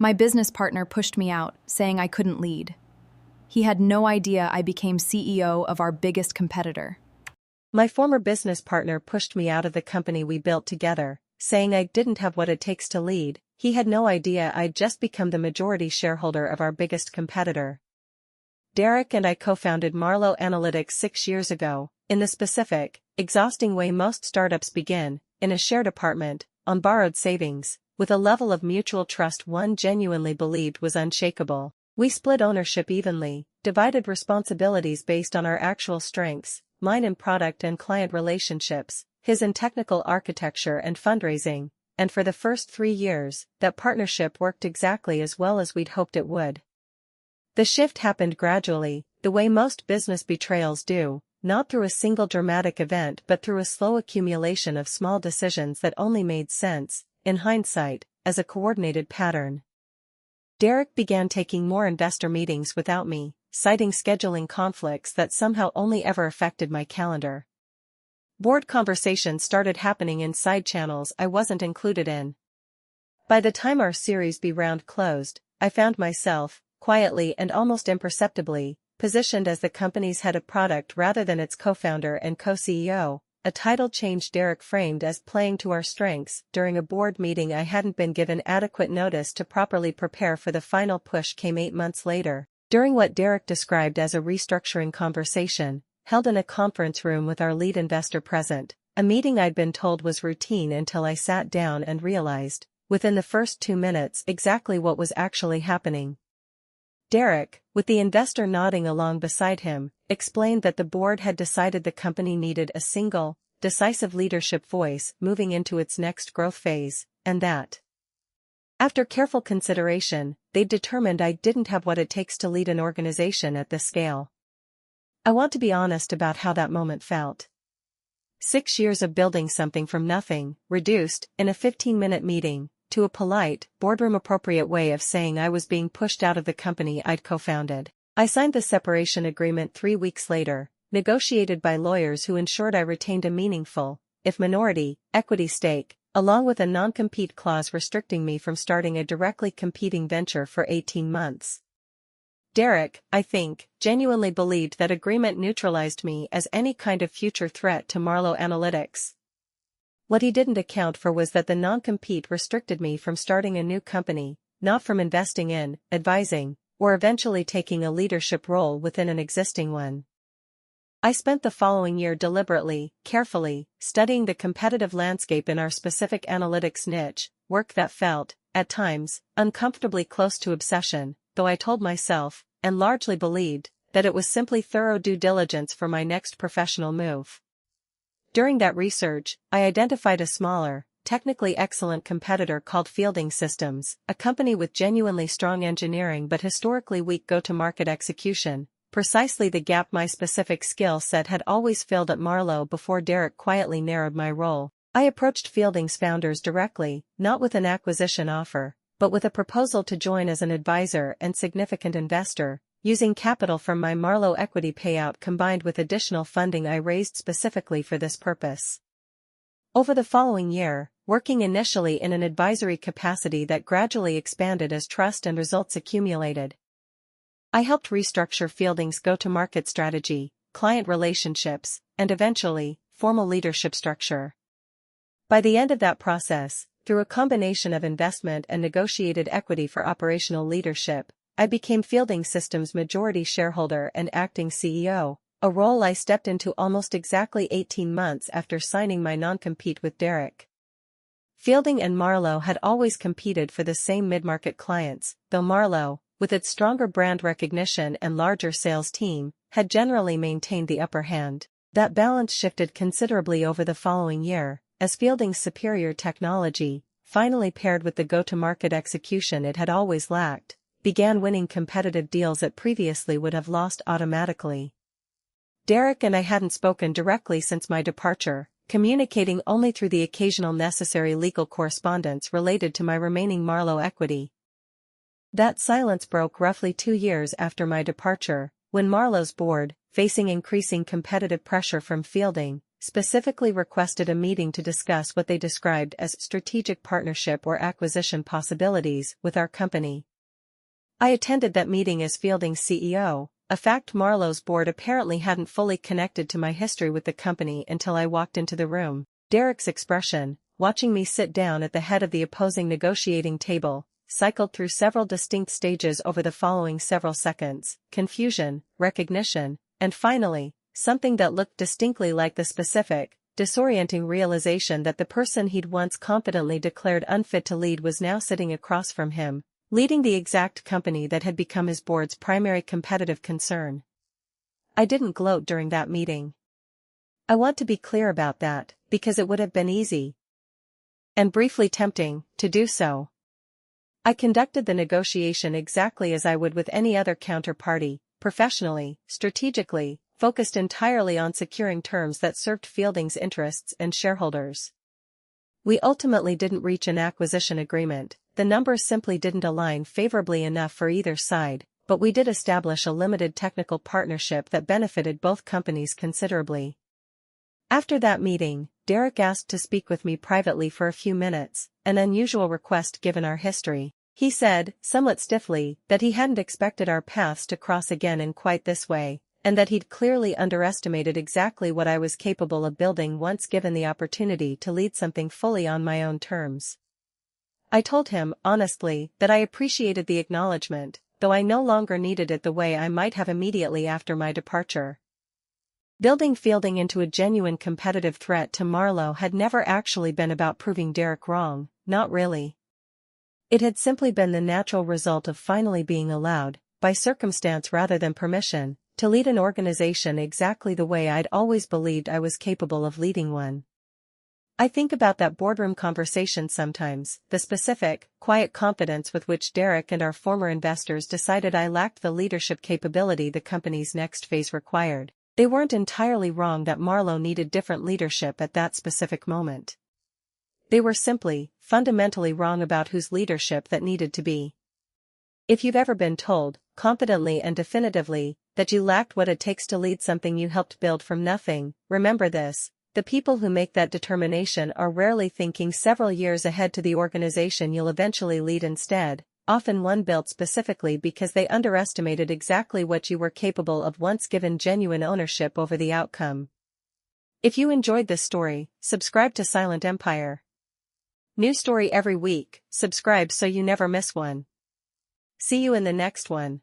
My business partner pushed me out, saying I couldn't lead. He had no idea I became CEO of our biggest competitor. My former business partner pushed me out of the company we built together, saying I didn't have what it takes to lead. He had no idea I'd just become the majority shareholder of our biggest competitor. Derek and I co-founded Marlowe Analytics 6 years ago, in the specific, exhausting way most startups begin, in a shared apartment, on borrowed savings, with a level of mutual trust one genuinely believed was unshakable. We split ownership evenly, divided responsibilities based on our actual strengths, mine in product and client relationships, his in technical architecture and fundraising, and for the first 3 years, that partnership worked exactly as well as we'd hoped it would. The shift happened gradually, the way most business betrayals do, not through a single dramatic event but through a slow accumulation of small decisions that only made sense, in hindsight, as a coordinated pattern. Derek began taking more investor meetings without me, citing scheduling conflicts that somehow only ever affected my calendar. Board conversations started happening in side channels I wasn't included in. By the time our Series B round closed, I found myself, quietly and almost imperceptibly, positioned as the company's head of product rather than its co-founder and co-CEO, a title change Derek framed as playing to our strengths. During a board meeting I hadn't been given adequate notice to properly prepare for. The final push came 8 months later, during what Derek described as a restructuring conversation, held in a conference room with our lead investor present, a meeting I'd been told was routine until I sat down and realized, within the first 2 minutes, exactly what was actually happening. Derek, with the investor nodding along beside him, explained that the board had decided the company needed a single, decisive leadership voice moving into its next growth phase, and that, after careful consideration, they'd determined I didn't have what it takes to lead an organization at this scale. I want to be honest about how that moment felt. 6 years of building something from nothing, reduced, in a 15-minute meeting, to a polite, boardroom-appropriate way of saying I was being pushed out of the company I'd co-founded. I signed the separation agreement 3 weeks later, negotiated by lawyers who ensured I retained a meaningful, if minority, equity stake, along with a non-compete clause restricting me from starting a directly competing venture for 18 months. Derek, I think, genuinely believed that agreement neutralized me as any kind of future threat to Marlowe Analytics. What he didn't account for was that the non-compete restricted me from starting a new company, not from investing in, advising, or eventually taking a leadership role within an existing one. I spent the following year deliberately, carefully, studying the competitive landscape in our specific analytics niche, work that felt, at times, uncomfortably close to obsession, though I told myself, and largely believed, that it was simply thorough due diligence for my next professional move. During that research, I identified a smaller, technically excellent competitor called Fielding Systems, a company with genuinely strong engineering but historically weak go-to-market execution, precisely the gap my specific skill set had always filled at Marlowe before Derek quietly narrowed my role. I approached Fielding's founders directly, not with an acquisition offer, but with a proposal to join as an advisor and significant investor, using capital from my Marlowe equity payout combined with additional funding I raised specifically for this purpose. Over the following year, working initially in an advisory capacity that gradually expanded as trust and results accumulated, I helped restructure Fielding's go-to-market strategy, client relationships, and eventually, formal leadership structure. By the end of that process, through a combination of investment and negotiated equity for operational leadership, I became Fielding Systems' majority shareholder and acting CEO, a role I stepped into almost exactly 18 months after signing my non-compete with Derek. Fielding and Marlowe had always competed for the same mid-market clients, though Marlowe, with its stronger brand recognition and larger sales team, had generally maintained the upper hand. That balance shifted considerably over the following year, as Fielding's superior technology, finally paired with the go-to-market execution it had always lacked, began winning competitive deals it previously would have lost automatically. Derek and I hadn't spoken directly since my departure, communicating only through the occasional necessary legal correspondence related to my remaining Marlowe equity. That silence broke roughly 2 years after my departure, when Marlowe's board, facing increasing competitive pressure from Fielding, specifically requested a meeting to discuss what they described as strategic partnership or acquisition possibilities with our company. I attended that meeting as Fielding's CEO, a fact Marlowe's board apparently hadn't fully connected to my history with the company until I walked into the room. Derek's expression, watching me sit down at the head of the opposing negotiating table, cycled through several distinct stages over the following several seconds: confusion, recognition, and finally, something that looked distinctly like the specific, disorienting realization that the person he'd once confidently declared unfit to lead was now sitting across from him, leading the exact company that had become his board's primary competitive concern. I didn't gloat during that meeting. I want to be clear about that, because it would have been easy, and briefly tempting, to do so. I conducted the negotiation exactly as I would with any other counterparty, professionally, strategically, focused entirely on securing terms that served Fielding's interests and shareholders. We ultimately didn't reach an acquisition agreement. The numbers simply didn't align favorably enough for either side, but we did establish a limited technical partnership that benefited both companies considerably. After that meeting, Derek asked to speak with me privately for a few minutes, an unusual request given our history. He said, somewhat stiffly, that he hadn't expected our paths to cross again in quite this way, and that he'd clearly underestimated exactly what I was capable of building once given the opportunity to lead something fully on my own terms. I told him, honestly, that I appreciated the acknowledgement, though I no longer needed it the way I might have immediately after my departure. Building Fielding into a genuine competitive threat to Marlowe had never actually been about proving Derek wrong, not really. It had simply been the natural result of finally being allowed, by circumstance rather than permission, to lead an organization exactly the way I'd always believed I was capable of leading one. I think about that boardroom conversation sometimes, the specific, quiet confidence with which Derek and our former investors decided I lacked the leadership capability the company's next phase required. They weren't entirely wrong that Marlowe needed different leadership at that specific moment. They were simply, fundamentally wrong about whose leadership that needed to be. If you've ever been told, confidently and definitively, that you lacked what it takes to lead something you helped build from nothing, remember this: the people who make that determination are rarely thinking several years ahead to the organization you'll eventually lead instead, often one built specifically because they underestimated exactly what you were capable of once given genuine ownership over the outcome. If you enjoyed this story, subscribe to Silent Empire. New story every week, subscribe so you never miss one. See you in the next one.